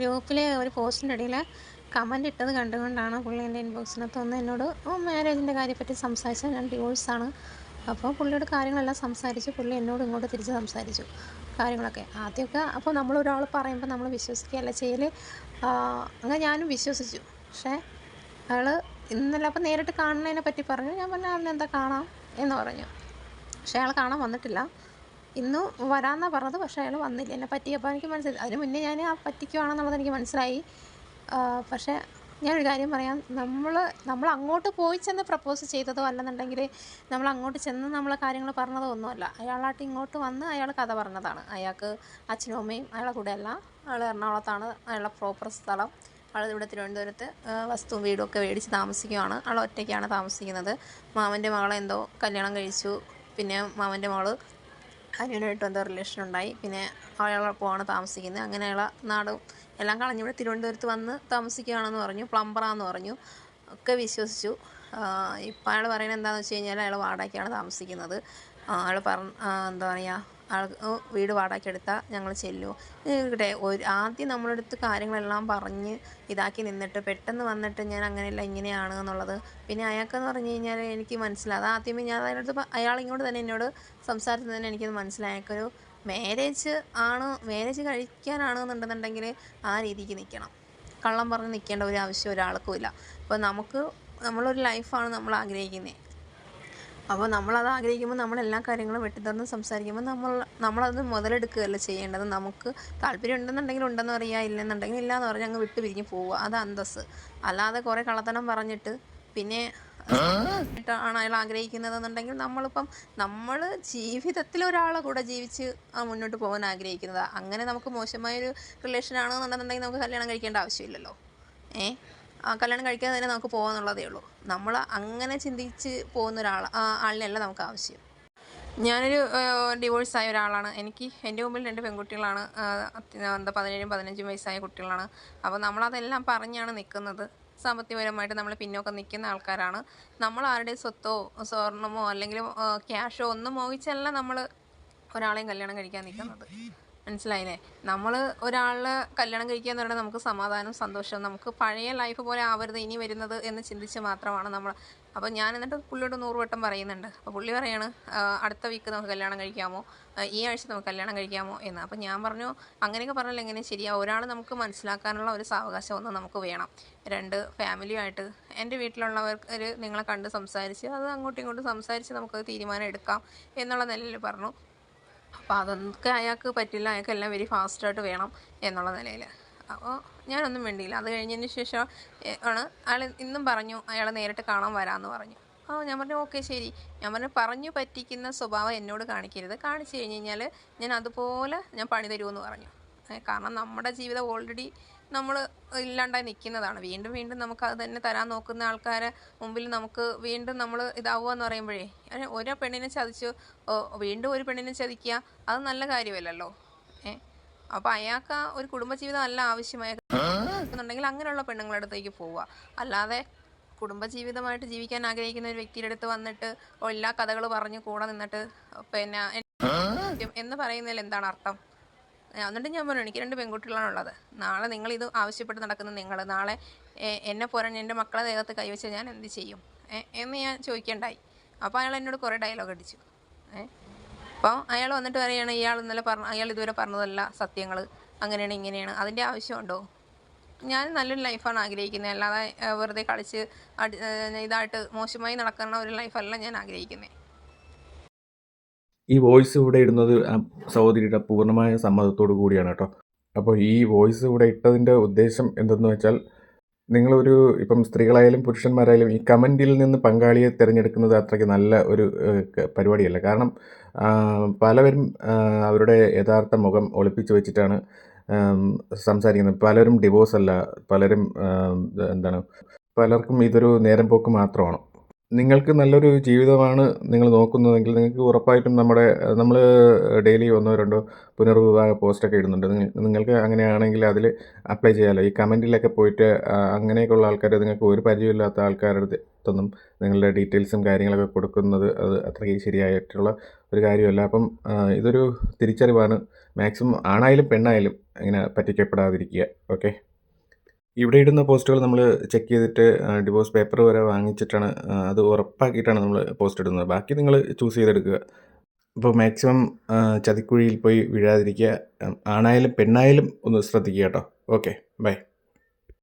ഗ്രൂപ്പിലെ ഒരു പോസ്റ്റിൻ്റെ ഇടയിൽ കമൻ്റ് ഇട്ടത് കണ്ടുകൊണ്ടാണ് പുള്ളി എൻ്റെ ഇൻബോക്സിനകത്ത് വന്ന് എന്നോട് മാരേജിൻ്റെ കാര്യത്തെപ്പറ്റി സംസാരിച്ചത്. ഞാൻ ഡിവോഴ്സാണ്. അപ്പോൾ പുള്ളിയോട് കാര്യങ്ങളെല്ലാം സംസാരിച്ചു. പുള്ളി എന്നോട് ഇങ്ങോട്ട് തിരിച്ച് സംസാരിച്ചു കാര്യങ്ങളൊക്കെ. ആദ്യമൊക്കെ അപ്പോൾ നമ്മളൊരാൾ പറയുമ്പോൾ നമ്മൾ വിശ്വസിക്കുകയല്ല ചെയ്യൽ. അങ്ങനെ ഞാനും വിശ്വസിച്ചു. പക്ഷേ അയാൾ ഇന്നലെ അപ്പോൾ നേരിട്ട് കാണുന്നതിനെ പറ്റി പറഞ്ഞു. ഞാൻ പറഞ്ഞു അതിനെന്താ കാണാം എന്ന് പറഞ്ഞു. പക്ഷേ അയാൾ കാണാൻ വന്നിട്ടില്ല. ഇന്ന് വരാമെന്നാണ് പറഞ്ഞത്. പക്ഷേ അയാൾ വന്നില്ല. എന്നെ പറ്റിയപ്പോൾ എനിക്ക് മനസ്സിലായി. അതിന് മുന്നേ ഞാൻ പറ്റിക്കുവാണെന്നുള്ളത് എനിക്ക് മനസ്സിലായി. പക്ഷേ ഞാനൊരു കാര്യം പറയാം. നമ്മൾ അങ്ങോട്ട് പോയി ചെന്ന് പ്രപ്പോസ് ചെയ്തതോ അല്ലെന്നുണ്ടെങ്കിൽ നമ്മൾ അങ്ങോട്ട് ചെന്ന് നമ്മളെ കാര്യങ്ങൾ പറഞ്ഞതോ ഒന്നുമല്ല. അയാളായിട്ട് ഇങ്ങോട്ട് വന്ന് അയാൾ കഥ പറഞ്ഞതാണ്. അയാൾക്ക് അച്ഛനും അമ്മയും അയാളെ കൂടെ അല്ല. അയാൾ എറണാകുളത്താണ് അയാളുടെ പ്രോപ്പർ സ്ഥലം. ആൾ ഇവിടെ തിരുവനന്തപുരത്ത് വസ്തുവും വീടും ഒക്കെ മേടിച്ച് താമസിക്കുകയാണ്. ആൾ ഒറ്റയ്ക്കാണ് താമസിക്കുന്നത്. മാമൻ്റെ മകളെ എന്തോ കല്യാണം കഴിച്ചു. പിന്നെ മാമൻ്റെ മകൾ അനിയനായിട്ട് എന്തോ റിലേഷൻ ഉണ്ടായി. പിന്നെ അയാളൊപ്പമാണ് താമസിക്കുന്നത്. അങ്ങനെ അയാളെ നാടും എല്ലാം കളഞ്ഞിവിടെ തിരുവനന്തപുരത്ത് വന്ന് താമസിക്കുകയാണെന്ന് പറഞ്ഞു. പ്ലംബറാന്ന് പറഞ്ഞു. ഒക്കെ വിശ്വസിച്ചു. ഇപ്പം അയാൾ പറയുന്നത് എന്താണെന്ന് വെച്ച് കഴിഞ്ഞാൽ അയാൾ വാടകയ്ക്കാണ് താമസിക്കുന്നത്. അയാൾ എന്താ പറയുക, ആൾ വീട് വാടകയ്ക്ക് എടുത്താൽ ഞങ്ങൾ ചെല്ലുമോ ഇവിടെ ആദ്യം നമ്മളെടുത്ത് കാര്യങ്ങളെല്ലാം പറഞ്ഞ് ഇതാക്കി നിന്നിട്ട് പെട്ടെന്ന് വന്നിട്ട് ഞാൻ അങ്ങനെയല്ല ഇങ്ങനെയാണ് എന്നുള്ളത്. പിന്നെ അയാൾക്കെന്ന് പറഞ്ഞു കഴിഞ്ഞാൽ എനിക്ക് മനസ്സിലായി. അത് ആദ്യമേ ഞാൻ അതിനടുത്ത് അയാളിങ്ങോട്ട് തന്നെ എന്നോട് സംസാരത്തിൽ തന്നെ എനിക്കത് മനസ്സിലായി. അയാൾക്കൊരു മാരേജ് കഴിക്കാനാണെന്നുണ്ടെന്നുണ്ടെങ്കിൽ ആ രീതിക്ക് നിൽക്കണം. കള്ളം പറഞ്ഞ് നിൽക്കേണ്ട ഒരു ആവശ്യം ഒരാൾക്കും ഇല്ല. അപ്പോൾ നമ്മളൊരു ലൈഫാണ് നമ്മൾ ആഗ്രഹിക്കുന്നത്. അപ്പോൾ നമ്മളത് ആഗ്രഹിക്കുമ്പോൾ നമ്മളെല്ലാ കാര്യങ്ങളും വെട്ടിത്തുറന്ന് സംസാരിക്കുമ്പോൾ നമ്മളത് മുതലെടുക്കുകയല്ല ചെയ്യേണ്ടത്. നമുക്ക് താല്പര്യം ഉണ്ടെന്നുണ്ടെങ്കിൽ ഉണ്ടെന്ന് പറയുക, ഇല്ലെന്നുണ്ടെങ്കിൽ ഇല്ലയെന്ന് പറഞ്ഞ് അങ്ങ് വിട്ട് പിരിഞ്ഞ് പോവുക. അത് അന്തസ്സ്. അല്ലാതെ കുറേ കള്ളത്തനം പറഞ്ഞിട്ട് പിന്നെ ആണ് അയാൾ ആഗ്രഹിക്കുന്നതെന്നുണ്ടെങ്കിൽ നമ്മൾ ജീവിതത്തിൽ ഒരാളെ കൂടെ ജീവിച്ച് മുന്നോട്ട് പോകാൻ ആഗ്രഹിക്കുന്നത്. അങ്ങനെ നമുക്ക് മോശമായൊരു റിലേഷൻ ആണെന്നുണ്ടെന്നുണ്ടെങ്കിൽ നമുക്ക് കല്യാണം കഴിക്കേണ്ട ആവശ്യമില്ലല്ലോ. കല്യാണം കഴിക്കാതെ തന്നെ നമുക്ക് പോകാമെന്നുള്ളതേ ഉള്ളൂ. നമ്മൾ അങ്ങനെ ചിന്തിച്ച് പോകുന്ന ആളിനെയല്ല നമുക്ക് ആവശ്യം. ഞാനൊരു ഡിവോഴ്സായ ഒരാളാണ്. എൻ്റെ മുമ്പിൽ 2 പെൺകുട്ടികളാണ്. 17 15 വയസ്സായ കുട്ടികളാണ്. അപ്പോൾ നമ്മളതെല്ലാം പറഞ്ഞാണ് നിൽക്കുന്നത്. സാമ്പത്തികപരമായിട്ട് നമ്മൾ പിന്നോക്കം നിൽക്കുന്ന ആൾക്കാരാണ്. നമ്മൾ ആരുടെയും സ്വത്തോ സ്വർണമോ അല്ലെങ്കിൽ ക്യാഷോ ഒന്നും മോഹിച്ചല്ല നമ്മൾ ഒരാളെയും കല്യാണം കഴിക്കാൻ നിൽക്കുന്നത്. മനസ്സിലായില്ലേ? നമ്മൾ ഒരാളെ കല്യാണം കഴിക്കുക എന്ന് പറഞ്ഞാൽ നമുക്ക് സമാധാനം, സന്തോഷം, നമുക്ക് പഴയ ലൈഫ് പോലെ ആവരുത് ഇനി വരുന്നത് എന്ന് ചിന്തിച്ച് മാത്രമാണ് നമ്മൾ. അപ്പോൾ ഞാൻ എന്നിട്ട് പുള്ളിയോട് 100 വട്ടം പറയുന്നുണ്ട്. അപ്പോൾ പുള്ളി പറയാണ് അടുത്ത വീക്ക് നമുക്ക് കല്യാണം കഴിക്കാമോ, ഈ ആഴ്ച നമുക്ക് കല്യാണം കഴിക്കാമോ എന്ന്. അപ്പോൾ ഞാൻ പറഞ്ഞു അങ്ങനെയൊക്കെ പറഞ്ഞാൽ എങ്ങനെ ശരിയാവും? ഒരാൾ നമുക്ക് മനസ്സിലാക്കാനുള്ള ഒരു സാവകാശം ഒന്ന് നമുക്ക് വേണം. 2 ഫാമിലിയുമായിട്ട് എൻ്റെ വീട്ടിലുള്ളവർ നിങ്ങളെ കണ്ട് സംസാരിച്ച് അത് അങ്ങോട്ടും ഇങ്ങോട്ടും സംസാരിച്ച് നമുക്കത് തീരുമാനം എടുക്കാം എന്നുള്ള നിലയിൽ പറഞ്ഞു. അപ്പോൾ അതൊക്കെ അയാൾക്ക് പറ്റില്ല. അയാൾക്കെല്ലാം വെരി ഫാസ്റ്റായിട്ട് വേണം എന്നുള്ള നിലയിൽ. അപ്പോൾ ഞാനൊന്നും വേണ്ടിയില്ല. അത് കഴിഞ്ഞതിന് ശേഷം ആണ് അയാൾ ഇന്നും പറഞ്ഞു അയാൾ നേരിട്ട് കാണാൻ വരാമെന്ന് പറഞ്ഞു. ഞാൻ പറഞ്ഞു ഓക്കെ ശരി. ഞാൻ പറഞ്ഞു പറ്റിക്കുന്ന സ്വഭാവം എന്നോട് കാണിക്കരുത്. കാണിച്ചു കഴിഞ്ഞ് കഴിഞ്ഞാൽ ഞാൻ പണി തരുമെന്ന് പറഞ്ഞു. കാരണം നമ്മുടെ ജീവിതം ഓൾറെഡി നമ്മൾ ഇല്ലാണ്ടായി നിൽക്കുന്നതാണ്. വീണ്ടും വീണ്ടും നമുക്ക് അത് തന്നെ തരാൻ നോക്കുന്ന ആൾക്കാരെ മുമ്പിൽ നമുക്ക് വീണ്ടും നമ്മൾ ഇതാവുക എന്ന് പറയുമ്പോഴേ ഒരു പെണ്ണിനെ ചതിച്ച് വീണ്ടും ഒരു പെണ്ണിനെ ചതിക്കുക അത് നല്ല കാര്യമല്ലല്ലോ. അപ്പോൾ അയാൾക്ക് ഒരു കുടുംബജീവിതം അല്ല ആവശ്യമായെന്നുണ്ടെങ്കിൽ അങ്ങനെയുള്ള പെണ്ണുങ്ങളുടെ അടുത്തേക്ക് പോവുക. അല്ലാതെ കുടുംബജീവിതമായിട്ട് ജീവിക്കാൻ ആഗ്രഹിക്കുന്ന ഒരു വ്യക്തിയുടെ അടുത്ത് വന്നിട്ട് എല്ലാ കഥകൾ പറഞ്ഞ് കൂടെ നിന്നിട്ട് പിന്നെ എന്ന് പറയുന്നതിൽ എന്താണ് അർത്ഥം? എന്നിട്ട് ഞാൻ പറഞ്ഞു എനിക്ക് 2 പെൺകുട്ടികളാണുള്ളത്. നാളെ നിങ്ങളിത് ആവശ്യപ്പെട്ട് നടക്കുന്ന നാളെ എന്നെ പോരാൻ എൻ്റെ മക്കളെ ദേഹത്ത് കൈവച്ച് ഞാൻ എന്ത് ചെയ്യും എന്ന് ഞാൻ ചോദിക്കേണ്ടായി. അപ്പോൾ അയാൾ എന്നോട് കുറേ ഡയലോഗ് അടിച്ചു. അപ്പോൾ അയാൾ വന്നിട്ട് പറയുകയാണ് അയാൾ ഇതുവരെ പറഞ്ഞതല്ല സത്യങ്ങൾ, അങ്ങനെയാണ് ഇങ്ങനെയാണ്. അതിൻ്റെ ആവശ്യമുണ്ടോ? ഞാൻ നല്ലൊരു ലൈഫാണ് ആഗ്രഹിക്കുന്നത്. അല്ലാതെ വെറുതെ കളിച്ച് ഇതായിട്ട് മോശമായി നടക്കുന്ന ഒരു ലൈഫല്ല ഞാൻ ആഗ്രഹിക്കുന്നത്. ഈ വോയിസ് ഇവിടെ ഇടുന്നത് സഹോദരിയുടെ പൂർണ്ണമായ സമ്മതത്തോടു കൂടിയാണ് കേട്ടോ. അപ്പോൾ ഈ വോയിസ് ഇവിടെ ഇട്ടതിൻ്റെ ഉദ്ദേശം എന്തെന്ന് വെച്ചാൽ ഇപ്പം സ്ത്രീകളായാലും പുരുഷന്മാരായാലും ഈ കമൻറ്റിൽ നിന്ന് പങ്കാളിയെ തിരഞ്ഞെടുക്കുന്നത് അത്രയ്ക്ക് നല്ല ഒരു പരിപാടിയല്ല. കാരണം പലവരും അവരുടെ യഥാർത്ഥ മുഖം ഒളിപ്പിച്ച് വെച്ചിട്ടാണ് സംസാരിക്കുന്നത്. പലരും ഡിവോഴ്സ് അല്ല, പലർക്കും ഇതൊരു നേരം പോക്ക് മാത്രമാണ്. നിങ്ങൾക്ക് നല്ലൊരു ജീവിതമാണ് നിങ്ങൾ നോക്കുന്നതെങ്കിൽ നിങ്ങൾക്ക് ഉറപ്പായിട്ടും നമ്മൾ ഡെയിലി 1 2 പുനർവിവാഹ പോസ്റ്റൊക്കെ ഇടുന്നുണ്ട്. നിങ്ങൾക്ക് അങ്ങനെയാണെങ്കിൽ അതിൽ അപ്ലൈ ചെയ്യാമല്ലോ. ഈ കമൻറ്റിലൊക്കെ പോയിട്ട് അങ്ങനെയൊക്കെയുള്ള ആൾക്കാർ, നിങ്ങൾക്ക് ഒരു പരിചയമില്ലാത്ത ആൾക്കാരുടെ അടുത്തൊന്നും നിങ്ങളുടെ ഡീറ്റെയിൽസും കാര്യങ്ങളൊക്കെ കൊടുക്കുന്നത് അത് അത്രയ്ക്ക് ശരിയായിട്ടുള്ള ഒരു കാര്യമല്ല. അപ്പം ഇതൊരു തിരിച്ചറിവാണ്. മാക്സിമം ആണായാലും പെണ്ണായാലും ഇങ്ങനെ പറ്റിക്കപ്പെടാതിരിക്കുക. ഓക്കെ. ഇവിടെ ഇടുന്ന പോസ്റ്റുകൾ നമ്മൾ ചെക്ക് ചെയ്തിട്ട് ഡിവോഴ്സ് പേപ്പർ വരെ വാങ്ങിച്ചിട്ടാണ് അത് ഉറപ്പാക്കിയിട്ടാണ് നമ്മൾ പോസ്റ്റ് ഇടുന്നത്. ബാക്കി നിങ്ങൾ ചൂസ് ചെയ്തെടുക്കുക. അപ്പോൾ മാക്സിമം ചതിക്കുഴിയിൽ പോയി വീഴാതിരിക്കുക. ആണായാലും പെണ്ണായാലും ഒന്ന് ശ്രദ്ധിക്കുക കേട്ടോ. Okay, by.